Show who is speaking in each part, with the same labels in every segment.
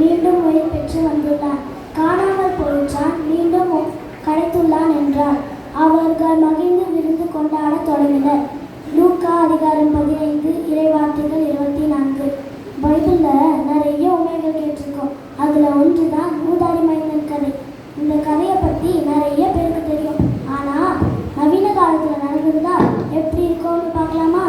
Speaker 1: மீண்டும் உயிர் பெற்று வந்துள்ளான். காணாமல் போயிற்றான், மீண்டும் கிடைத்துள்ளான் என்றார். அவர்கள் மகிழ்ந்து விருந்து கொண்டாடத் தொடங்கினர். லூக்கா அதிகாரம் 15 இறைவார்த்தைகள் 24. பைபிளில் நிறைய உண்மைகள் கேட்டிருக்கோம். அதில் ஒன்று தான் ஊதாரி மைந்தன் கதை. இந்த கதையை பற்றி நிறைய பேருக்கு தெரியும். ஆனால் நவீன காலத்தில் நடந்திருந்தா எப்படி இருக்கும்னு பார்க்கலாமா?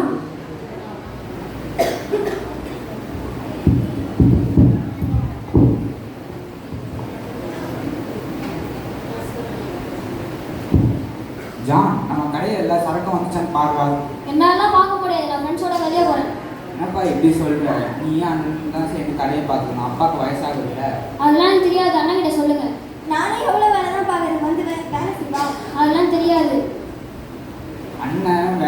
Speaker 2: ஜான், நம்ம கடையில் எல்லா சரக்கும் வந்துச்சான்னு பாருவா.
Speaker 3: என்னாலாம் பார்க்க முடியாது, நான் ஃப்ரெண்ட்ஸோட வெளியே போகிறேன்.
Speaker 2: என்னப்பா இப்படி சொல்கிற? நீ அண்ணன் தான் சேர்ந்து கடையை பார்த்துக்கணும். அப்பாவுக்கு வயசாகுதுல்ல.
Speaker 3: அதெல்லாம் எனக்கு தெரியாது, அண்ணன் கிட்ட சொல்லுங்க.
Speaker 1: நானே எவ்வளோ வேலை தான் பார்க்குறேன், வந்து வேலை செய்வா.
Speaker 3: அதெல்லாம் தெரியாது.
Speaker 2: அண்ணன்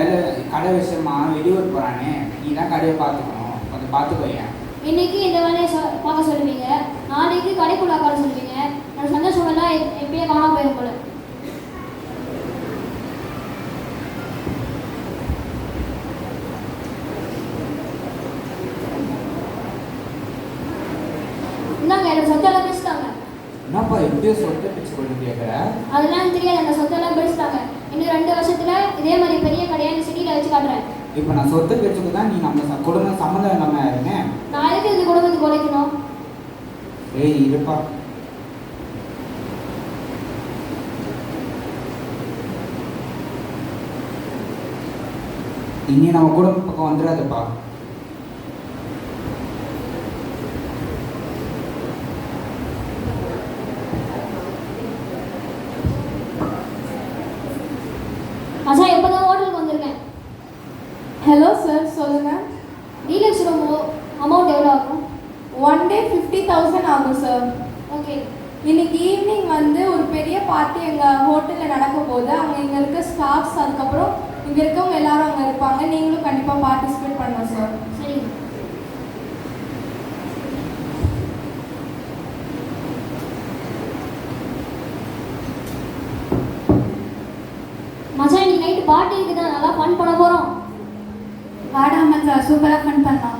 Speaker 2: கடை விஷயமா வெளியூர் போகிறானே, நீ தான் கடையை பார்த்துக்கணும். கொஞ்சம் பார்த்துக்கோயேன்.
Speaker 3: இன்னைக்கு இந்த வேலையை பார்க்க சொல்லுவீங்க, நாளைக்கு கடைக்குள்ள உட்கார சொல்லுவீங்க. அந்த சந்தோஷம் எல்லாம் எப்பயே காணாம போயிடும் போல. இந்தாங்க, என்னோட சொத்தெல்லாம் பிரிச்சுட்டாங்க.
Speaker 2: என்னப்பா எப்படியோ சொத்தை பிச்சு கொண்டு கேட்குற?
Speaker 3: அதெல்லாம் தெரியாது, அந்த சொத்தெல்லாம் பிரிச்சுட்டாங்க. இன்னும் 2 வருஷத்துல இதே மாதிரி பெரிய கடையை இந்த சிட்டியில் வச்சு காட்டுறேன்.
Speaker 2: இப்போ நான் சொத்தை பிரிச்சுக்கு தான் நீ நம்ம குடும்பம் சம்மந்தம் இல்லாமல் இருந்தேன்.
Speaker 3: நான் எதுக்கு இந்த குடும்பத்துக்கு உழைக்கணும்?
Speaker 2: ஏய் இருப்பா. இனி நம்ம குடும்ப பக்கம் வந்துடாதுப்பா.
Speaker 3: மச்சான், எப்போதான் ஹோட்டலுக்கு வந்திருக்கேன்.
Speaker 4: ஹலோ சார், சொல்லுங்கள்.
Speaker 3: டீலக்ஸ் ரூம் அமௌண்ட் எவ்வளோ ஆகும்?
Speaker 4: 1 டே 50,000 ஆகும் சார்.
Speaker 3: ஓகே.
Speaker 4: இன்னைக்கு ஈவினிங் வந்து ஒரு பெரிய பார்ட்டி எங்கள் ஹோட்டலில் நடக்க போகுது. அங்கே இங்கே இருக்க ஸ்டாஃப்ஸ், அதுக்கப்புறம் இங்கே இருக்கவங்க எல்லாரும் அங்கே இருப்பாங்க. நீங்களும் கண்டிப்பாக பார்ட்டிசிபேட் பண்ணணும் சார்.
Speaker 3: சரி. மச்சான், இன்னைக்கு நைட்டு பார்ட்டி இருக்குதான், நல்லா ஃபன் பண்ண போகிறோம்.
Speaker 4: வாடாமல் சார், சூப்பராக ஃபன் பண்ணலாம்.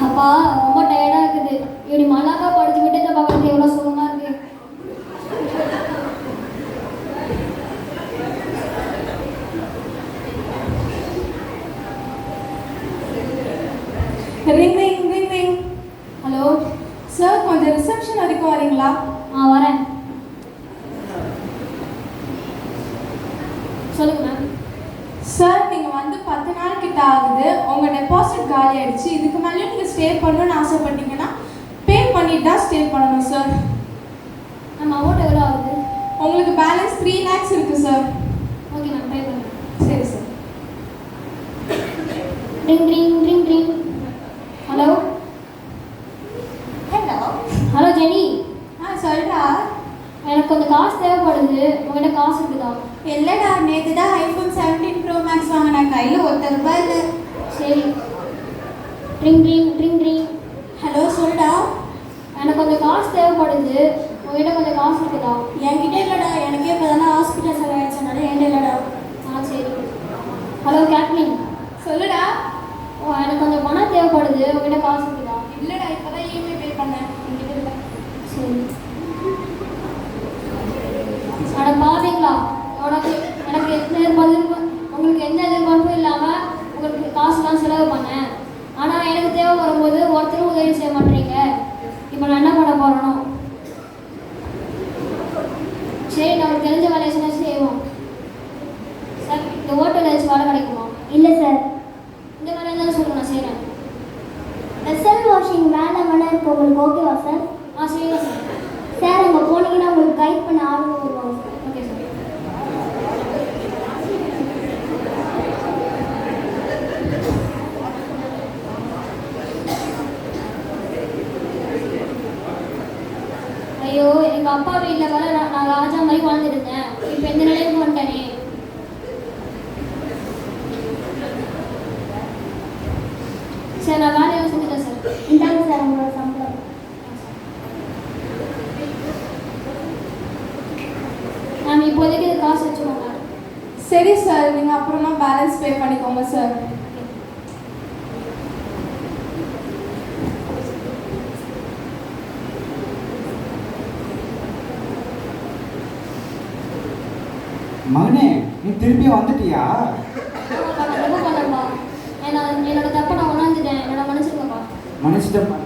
Speaker 3: அப்பா, ரொம்ப டயர்டாக இருக்குது. இப்படி மல்லாக்கா படுத்துக்கிட்டு இதை பார்க்குறது எவ்வளோ சுகமாக இருக்கு.
Speaker 4: Ring ring ring ring.
Speaker 3: Hello
Speaker 4: sir, கொஞ்சம் ரிசப்ஷன் வரைக்கும் வரீங்களா?
Speaker 3: வரேன். சொல்லுங்க மேம்.
Speaker 4: சார், நீங்கள் வந்து 10 நாள் கிட்ட ஆகுது. உங்கள் டெபாசிட் காலி ஆயிடுச்சு. இதுக்கு மேலே நீங்கள் ஸ்டே பண்ணணும்னு ஆசைப்பட்டீங்கன்னா பே பண்ணிட்டு தான் ஸ்டே பண்ணணும் சார்.
Speaker 3: மேம், அமௌண்ட் எவ்வளோ ஆகுது?
Speaker 4: உங்களுக்கு பேலன்ஸ் 3 lakhs இருக்குது சார்.
Speaker 3: ஓகே மேம், பே பண்ணுறேன்.
Speaker 4: சரி sir.
Speaker 3: Ring ring ring ring. Hello
Speaker 4: hello.
Speaker 3: Hello Jenny,
Speaker 4: சொல்கிறா.
Speaker 3: எனக்கு கொஞ்சம் காசு தேவைப்படுது. உங்கள்கிட்ட காசு இருக்குதா?
Speaker 4: இல்லைடா, நேற்று தான் iPhone 17 Pro Max வாங்கினேன். கையில் ₹1 இல்லை.
Speaker 3: சரி. Ring ring ring ring.
Speaker 4: Hello, சொல்டா.
Speaker 3: எனக்கு கொஞ்சம் காசு தேவைப்படுது. உங்கள்கிட்ட கொஞ்சம் காசு இருக்குதா?
Speaker 4: என்கிட்ட இல்லைடா, எனக்கே இப்போ தானே ஹாஸ்பிட்டல் செலவாயிடுச்சனால என்கிட்ட இல்லைடா.
Speaker 3: சரி. Hello Catelyn.
Speaker 4: சொல்லுடா.
Speaker 3: எனக்கு கொஞ்சம் பணம் தேவைப்படுது. உங்கள்கிட்ட காசு இருக்குதா?
Speaker 4: இல்லைடா, இப்போ தான் இஎம்ஐ பே பண்ணேன். என்கிட்ட இல்லை.
Speaker 3: சரி. அட பாவீங்களா, எனக்கு பதில் உங்களுக்கு எந்த எதிர்பார்ப்பும் இல்லாமல் உங்களுக்கு காசுலாம் செலவு பண்ணேன். ஆனால் எனக்கு தேவை வரும்போது ஒருத்தரும் உதவி செய்ய மாட்டீங்க. இப்போ நான் என்ன பண்ண போகிறேனோ? சரி, நமக்கு தெரிஞ்ச வேலையை சொன்னால் செய்வோம். சார், இந்த ஹோட்டலில் வச்சு வேலை கிடைக்குமா?
Speaker 1: இல்லை சார்.
Speaker 3: இந்த வேலை இருந்தாலும் சொல்லுங்கள், நான் செய்கிறேன்.
Speaker 1: வெசல் வாஷிங் வேலை வேணா இருக்கு, உங்களுக்கு ஓகேவா சார்?
Speaker 3: செய்யலாம் சார்.
Speaker 1: சார் அங்கே போனீங்கன்னா உங்களுக்கு கைட் பண்ண ஆளுங்க வருவாங்க சார்.
Speaker 3: Okay sir. ஐயோ, எங்கள் அப்பா வீட்டில் வேலை நான் ராஜா மாதிரி வாழ்ந்துட்டு இருந்தேன். இப்போ எந்த நிலைக்கு வந்துட்டேனே. சார், நான் வேலையை செஞ்சுட்டேன் சார்.
Speaker 1: இந்தாங்க சார் உங்களோட சம்பளம்.
Speaker 3: மேம், இப்போதைக்கு இது காசு வச்சுக்கோங்க.
Speaker 4: சரி சார், நீங்கள் அப்புறமா பேலன்ஸ் பே பண்ணிக்கோங்க சார்.
Speaker 2: மகனே, நீ திருப்பி வந்துட்டியா?
Speaker 3: ஆமாப்பா, நான் தப்பு பண்ணேன்ப்பா. என்னோட தப்பை நான் உணர்ந்துட்டேன். என்னோட மன்னிச்சிருங்கப்பா.
Speaker 2: மன்னிச்சிட்டப்பா.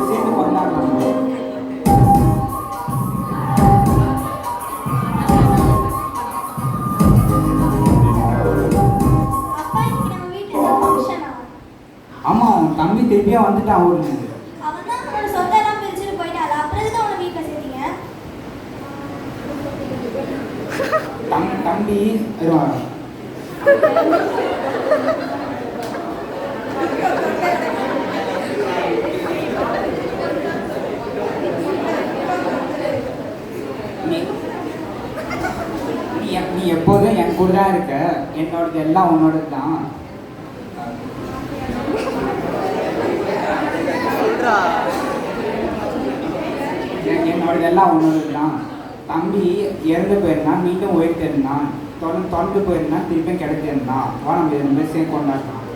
Speaker 2: சேர்ந்து கொண்டாடலாம்.
Speaker 1: அப்பா, இன்னைக்கு நம்ம வீட்டில் ஃபங்க்ஷனா?
Speaker 2: ஆமா, உன் தம்பி திருப்பியா வந்துட்டான் ஊர்ல இருந்து.
Speaker 1: அவன் தான் அவனோட சொந்தம் எல்லாம் பிரிச்சுட்டு போயிட்டான். அப்புறம் எதுக்கு அவனை வீட்டில் சேர்த்தீங்க?
Speaker 2: தம்பி வருவான். நீ எப்போதும் என் கூட தான் இருக்க. என்னோடது எல்லாம் உன்னோடது தான். என்னோடதெல்லாம் உன்னோடது தான். தம்பி இறந்து போயிருந்தான், மீண்டும் உயிர் தெரிந்தான். தொடர்ந்து போயிருந்தான், திருப்பியும் கிடைத்திருந்தான். வா, நம்ம இதை சேர்ந்து கொண்டாடலாம்.